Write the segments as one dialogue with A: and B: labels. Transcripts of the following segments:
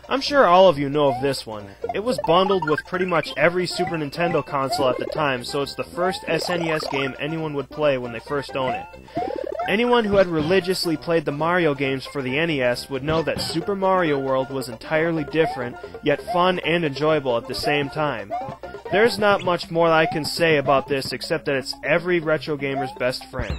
A: I'm sure all of you know of this one. It was bundled with pretty much every Super Nintendo console at the time, so it's the first SNES game anyone would play when they first own it. Anyone who had religiously played the Mario games for the NES would know that Super Mario World was entirely different, yet fun and enjoyable at the same time. There's not much more I can say about this except that it's every retro gamer's best friend.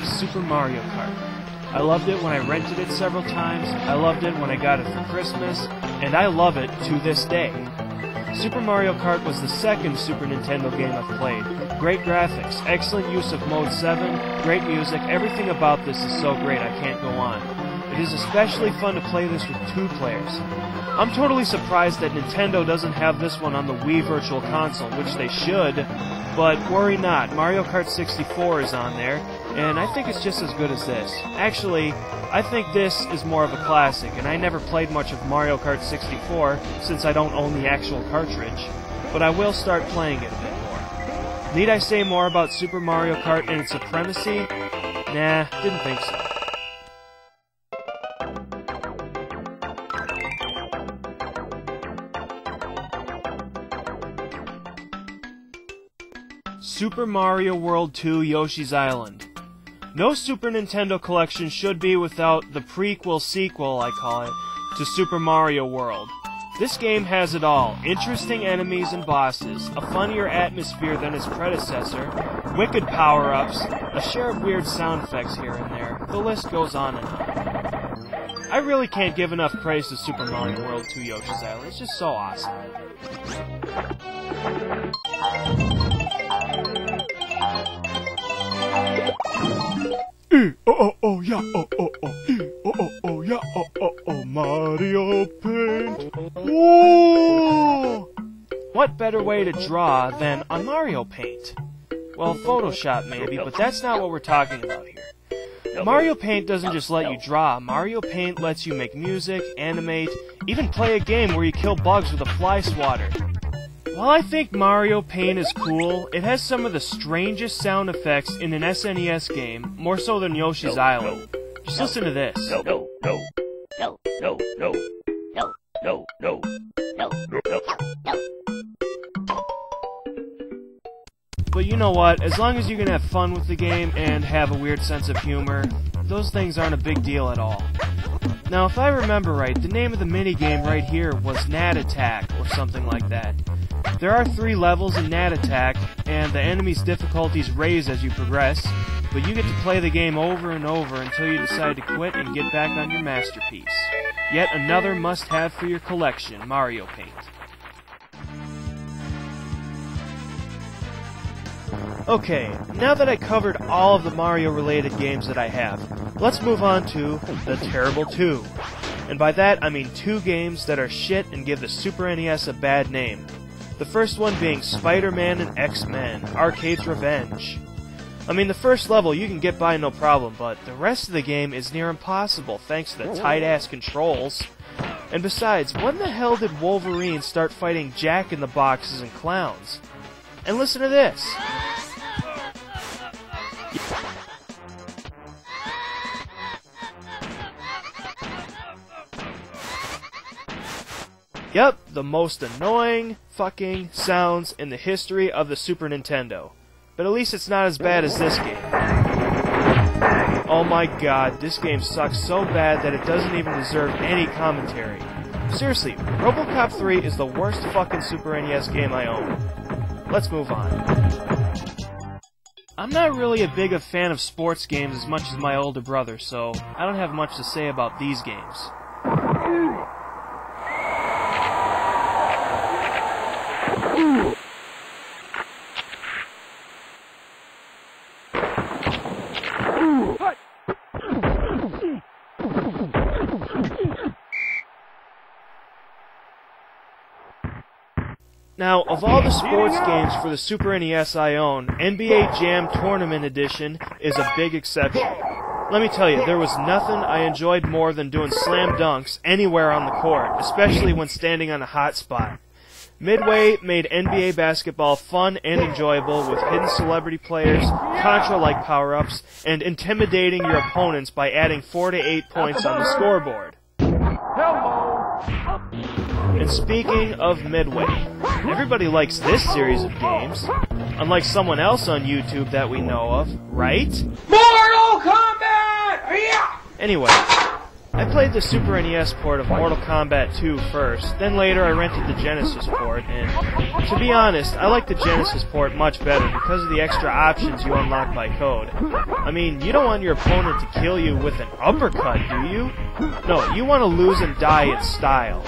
A: Super Mario Kart. I loved it when I rented it several times, I loved it when I got it for Christmas, and I love it to this day. Super Mario Kart was the second Super Nintendo game I've played. Great graphics, excellent use of Mode 7, great music, everything about this is so great I can't go on. It is especially fun to play this with 2 players. I'm totally surprised that Nintendo doesn't have this one on the Wii Virtual Console, which they should, but worry not, Mario Kart 64 is on there, and I think it's just as good as this. Actually, I think this is more of a classic, and I never played much of Mario Kart 64 since I don't own the actual cartridge, but I will start playing it a bit more. Need I say more about Super Mario Kart and its supremacy? Nah, didn't think so. Super Mario World 2 Yoshi's Island. No Super Nintendo Collection should be without the prequel-sequel, I call it, to Super Mario World. This game has it all. Interesting enemies and bosses, a funnier atmosphere than its predecessor, wicked power-ups, a share of weird sound effects here and there. The list goes on and on. I really can't give enough praise to Super Mario World 2 Yoshi's Island. It's just so awesome. Mario Paint. Whoa! What better way to draw than on Mario Paint? Well, Photoshop maybe, but that's not what we're talking about here. Mario Paint doesn't just let you draw. Mario Paint lets you make music, animate, even play a game where you kill bugs with a fly swatter. While I think Mario Paint is cool, it has some of the strangest sound effects in an SNES game, more so than Yoshi's Island. Just listen to this. But you know what, as long as you can have fun with the game and have a weird sense of humor, those things aren't a big deal at all. Now, if I remember right, the name of the minigame right here was Gnat Attack, or something like that. There are 3 levels in Gnat Attack, and the enemy's difficulties raise as you progress, but you get to play the game over and over until you decide to quit and get back on your masterpiece. Yet another must-have for your collection, Mario Paint. Okay, now that I covered all of the Mario-related games that I have, let's move on to the Terrible 2. And by that, I mean 2 games that are shit and give the Super NES a bad name. The first one being Spider-Man and X-Men, Arcade's Revenge. I mean, the first level you can get by no problem, but the rest of the game is near impossible thanks to the tight-ass controls. And besides, when the hell did Wolverine start fighting Jack-in-the-Boxes and clowns? And listen to this. Yep, the most annoying fucking sounds in the history of the Super Nintendo. But at least it's not as bad as this game. Oh my god, this game sucks so bad that it doesn't even deserve any commentary. Seriously, RoboCop 3 is the worst fucking Super NES game I own. Let's move on. I'm not really a big a fan of sports games as much as my older brother, so I don't have much to say about these games. Now, of all the sports games for the Super NES I own, NBA Jam Tournament Edition is a big exception. Let me tell you, there was nothing I enjoyed more than doing slam dunks anywhere on the court, especially when standing on a hot spot. Midway made NBA basketball fun and enjoyable with hidden celebrity players, Contra-like power-ups, and intimidating your opponents by adding 4 to 8 points on the scoreboard. And speaking of Midway, everybody likes this series of games, unlike someone else on YouTube that we know of, right?
B: Mortal Kombat! Yeah!
A: Anyway, I played the Super NES port of Mortal Kombat 2 first, then later I rented the Genesis port, and to be honest, I like the Genesis port much better because of the extra options you unlock by code. I mean, you don't want your opponent to kill you with an uppercut, do you? No, you want to lose and die in style.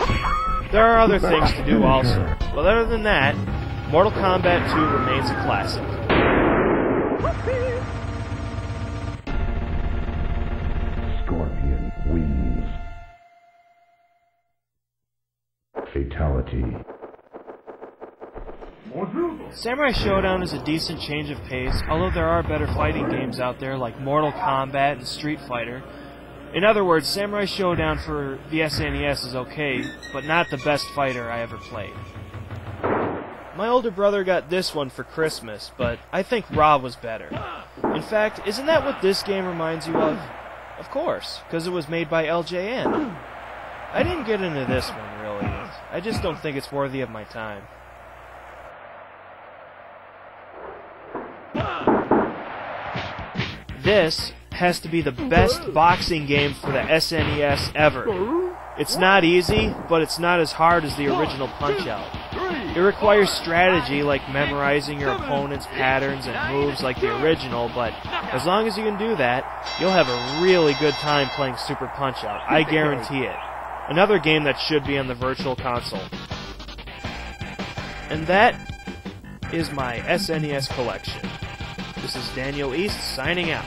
A: There are other things to do also, but other than that, Mortal Kombat 2 remains a classic.
C: Scorpion wins. Fatality.
A: Samurai Showdown is a decent change of pace, although there are better fighting games out there like Mortal Kombat and Street Fighter. In other words, Samurai Showdown for the SNES is okay, but not the best fighter I ever played. My older brother got this one for Christmas, but I think Raw was better. In fact, isn't that what this game reminds you of? Of course, because it was made by LJN. I didn't get into this one, really. I just don't think it's worthy of my time. This has to be the best boxing game for the SNES ever. It's not easy, but it's not as hard as the original Punch-Out. It requires strategy like memorizing your opponent's patterns and moves like the original, but as long as you can do that, you'll have a really good time playing Super Punch-Out. I guarantee it. Another game that should be on the Virtual Console. And that is my SNES collection. This is Daniel East signing out.